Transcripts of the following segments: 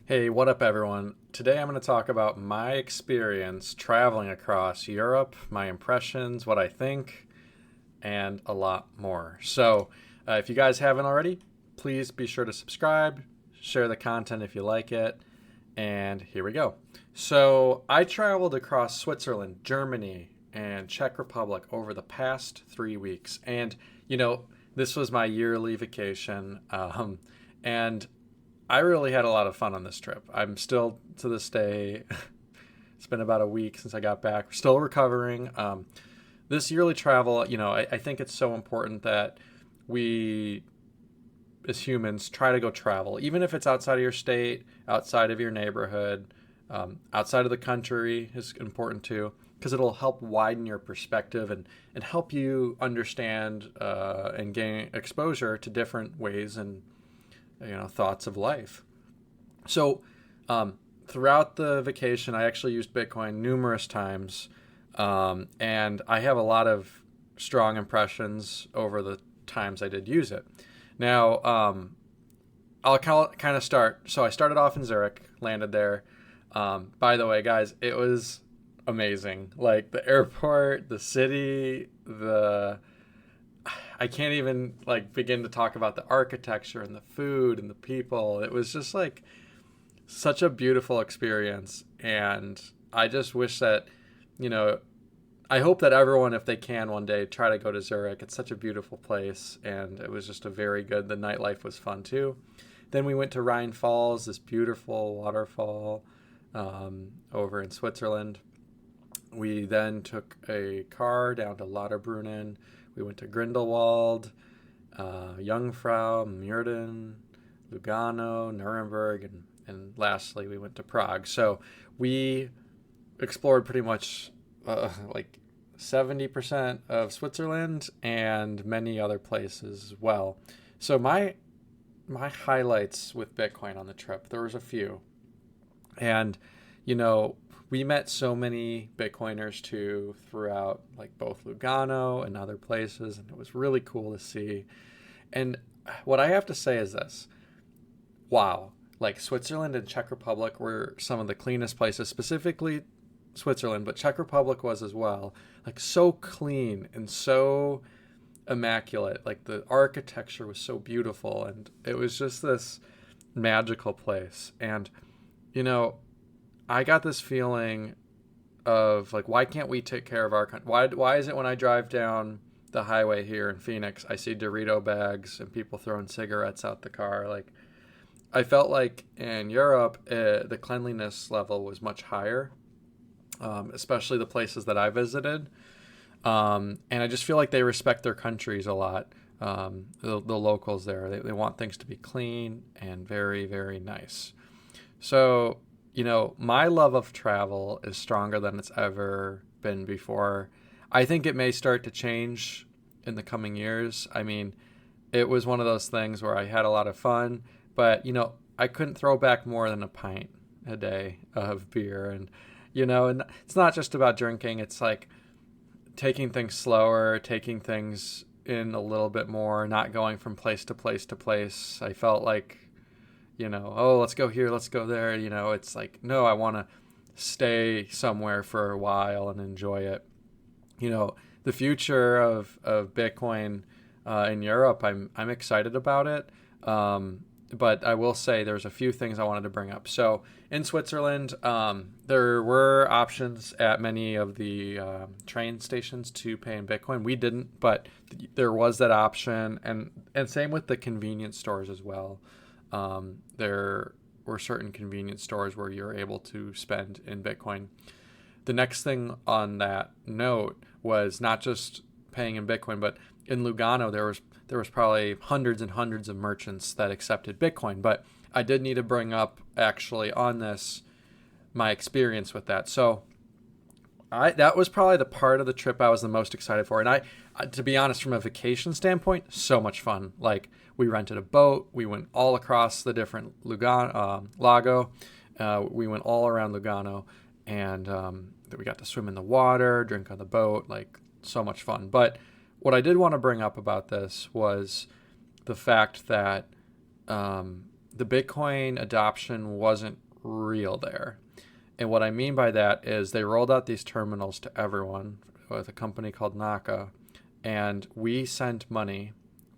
Hey, what up, everyone? Today I'm going to talk about my experience traveling across Europe, my impressions, what I think, and a lot more. If you guys haven't already, please be sure to subscribe, share the content if you like it, and here we go. So, I traveled across Switzerland, Germany, and Czech Republic over the past 3 weeks. And, this was my yearly vacation. And I really had a lot of fun on this trip. I'm still to this day, it's been about a week since I got back, still recovering. This yearly travel, I think it's so important that we, as humans, try to go travel, even if it's outside of your state, outside of your neighborhood, outside of the country is important too, because it'll help widen your perspective and help you understand and gain exposure to different ways and thoughts of life. So throughout the vacation, I actually used Bitcoin numerous times, and I have a lot of strong impressions over the times I did use it. Now, I'll kind of start. So I started off in Zurich, landed there. By the way, guys, it was amazing. Like the airport, the city, I can't even begin to talk about the architecture and the food and the people. It was just such a beautiful experience. And I just wish that, I hope that everyone, if they can one day, try to go to Zurich. It's such a beautiful place. And it was just the nightlife was fun too. Then we went to Rhine Falls, this beautiful waterfall over in Switzerland. We then took a car down to Lauterbrunnen. We went to Grindelwald, Jungfrau, Murren, Lugano, Nuremberg, and lastly we went to Prague. So we explored pretty much 70% of Switzerland and many other places as well. So my highlights with Bitcoin on the trip, there was a few. And, we met so many Bitcoiners too throughout both Lugano and other places, and it was really cool to see. And what I have to say is this. Wow. Switzerland and Czech Republic were some of the cleanest places, specifically Switzerland, but Czech Republic was as well. So clean and so immaculate. The architecture was so beautiful, and it was just this magical place. And, I got this feeling of why can't we take care of our country? Why is it when I drive down the highway here in Phoenix, I see Dorito bags and people throwing cigarettes out the car? I felt like in Europe, the cleanliness level was much higher, especially the places that I visited. And I just feel like they respect their countries a lot. The locals there, they want things to be clean and very, very nice. So, my love of travel is stronger than it's ever been before. I think it may start to change in the coming years. I mean, it was one of those things where I had a lot of fun, but, I couldn't throw back more than a pint a day of beer. And, and it's not just about drinking. It's taking things slower, taking things in a little bit more, not going from place to place to place. I felt let's go here, let's go there. It's no, I want to stay somewhere for a while and enjoy it. The future of Bitcoin in Europe, I'm excited about it. But I will say there's a few things I wanted to bring up. So in Switzerland, there were options at many of the train stations to pay in Bitcoin. We didn't, but there was that option, and same with the convenience stores as well. There were certain convenience stores where you're able to spend in Bitcoin. The next thing on that note was not just paying in Bitcoin, but in Lugano, there was probably hundreds and hundreds of merchants that accepted Bitcoin. But I did need to bring up actually on this my experience with that. So that was probably the part of the trip I was the most excited for. And I to be honest, from a vacation standpoint, so much fun. We rented a boat. We went all across the different lago. We went all around Lugano, and we got to swim in the water, drink on the boat. So much fun. But what I did want to bring up about this was the fact that the Bitcoin adoption wasn't real there. And what I mean by that is they rolled out these terminals to everyone with a company called Naka, and we sent money,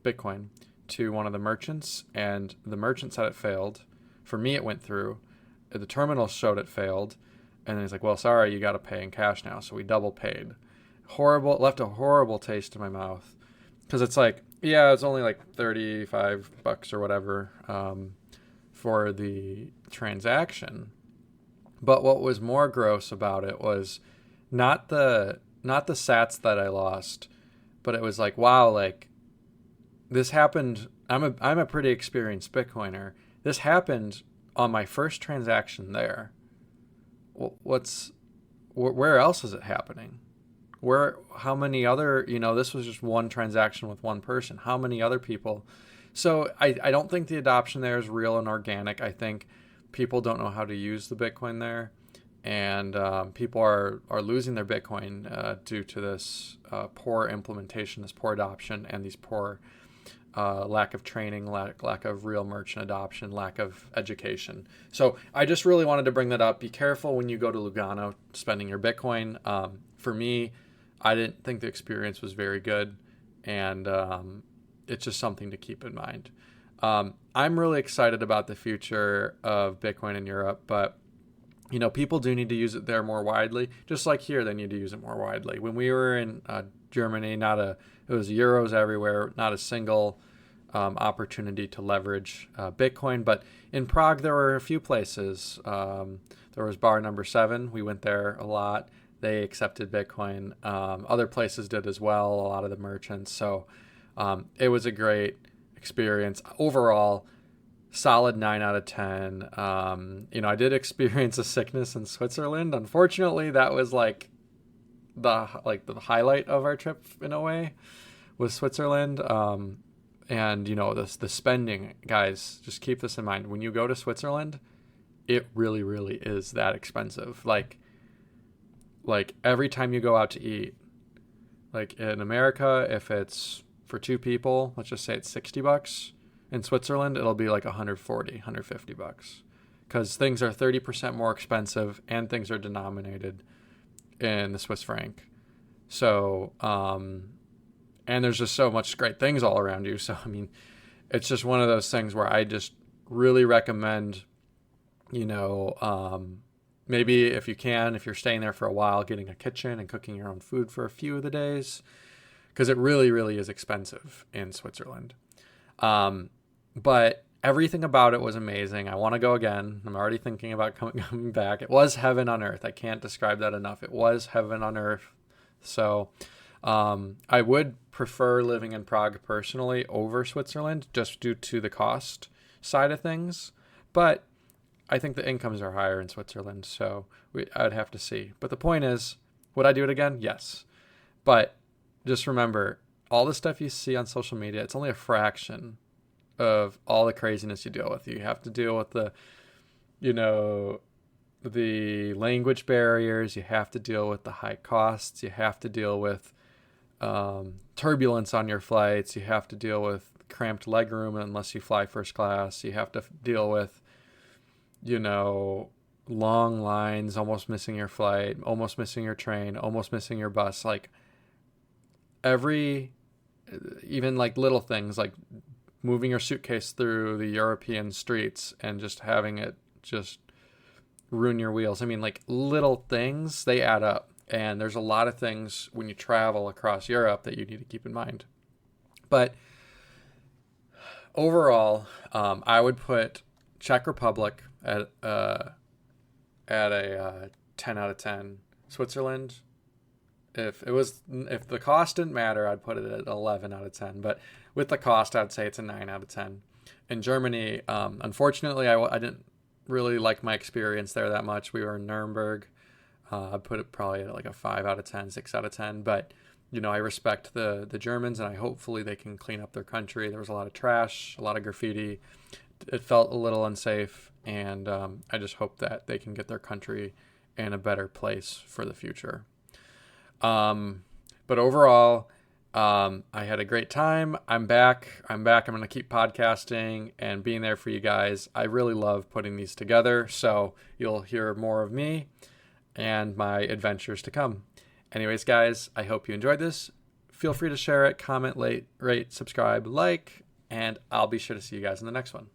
Bitcoin, to one of the merchants, and the merchant said it failed. For me, it went through. The terminal showed it failed, and then he's like, well, sorry, you got to pay in cash now. So we double paid. Horrible, it left a horrible taste in my mouth, because it's like, yeah, it's only like $35 or whatever for the transaction. But what was more gross about it was not the sats that I lost, but it was like, wow, like this happened. I'm a pretty experienced Bitcoiner. This happened on my first transaction there. Where else is it happening? How many other, this was just one transaction with one person. How many other people? So I don't think the adoption there is real and organic. I think people don't know how to use the Bitcoin there, and people are losing their Bitcoin due to this poor implementation, this poor adoption, and these poor lack of training, lack of real merchant adoption, lack of education. So I just really wanted to bring that up. Be careful when you go to Lugano spending your Bitcoin. For me, I didn't think the experience was very good, and it's just something to keep in mind. I'm really excited about the future of Bitcoin in Europe, but people do need to use it there more widely. Just like here, they need to use it more widely. When we were in Germany, it was euros everywhere, not a single opportunity to leverage Bitcoin. But in Prague, there were a few places. There was bar number 7. We went there a lot. They accepted Bitcoin. Other places did as well, a lot of the merchants. So it was a great experience. Overall, solid 9 out of 10. I did experience a sickness in Switzerland. Unfortunately, that was like the highlight of our trip in a way, was Switzerland. And the spending, guys, just keep this in mind. When you go to Switzerland, it really, really is that expensive. Like every time you go out to eat, like in America, if it's for 2 people, let's just say it's $60. In Switzerland, it'll be like $140, $150, because things are 30% more expensive and things are denominated in the Swiss franc. So, and there's just so much great things all around you. So, I mean, it's just one of those things where I just really recommend, maybe if you can, if you're staying there for a while, getting a kitchen and cooking your own food for a few of the days, because it really, really is expensive in Switzerland. But everything about it was amazing. I want to go again. I'm already thinking about coming back. It was heaven on earth. I can't describe that enough. It was heaven on earth. So I would prefer living in Prague personally over Switzerland, just due to the cost side of things. But I think the incomes are higher in Switzerland, so I'd have to see. But the point is, would I do it again? Yes. But just remember, all the stuff you see on social media, it's only a fraction of all the craziness you deal with. You have to deal with the language barriers. You have to deal with the high costs. You have to deal with turbulence on your flights. You have to deal with cramped legroom unless you fly first class. You have to deal with, long lines, almost missing your flight, almost missing your train, almost missing your bus. Like even like little things like moving your suitcase through the European streets and just having it just ruin your wheels. I mean, like little things, they add up. And there's a lot of things when you travel across Europe that you need to keep in mind. But overall, I would put Czech Republic at a 10 out of 10. Switzerland, if the cost didn't matter, I'd put it at 11 out of 10. But with the cost, I'd say it's a 9 out of 10. In Germany, unfortunately, I didn't really like my experience there that much. We were in Nuremberg. I'd put it probably at like a 5 out of 10, 6 out of 10. But, I respect the Germans, and hopefully they can clean up their country. There was a lot of trash, a lot of graffiti. It felt a little unsafe, and I just hope that they can get their country in a better place for the future. But overall, I had a great time. I'm back. I'm going to keep podcasting and being there for you guys. I really love putting these together, so you'll hear more of me and my adventures to come. Anyways, guys, I hope you enjoyed this. Feel free to share it, comment, rate, subscribe, like, and I'll be sure to see you guys in the next one.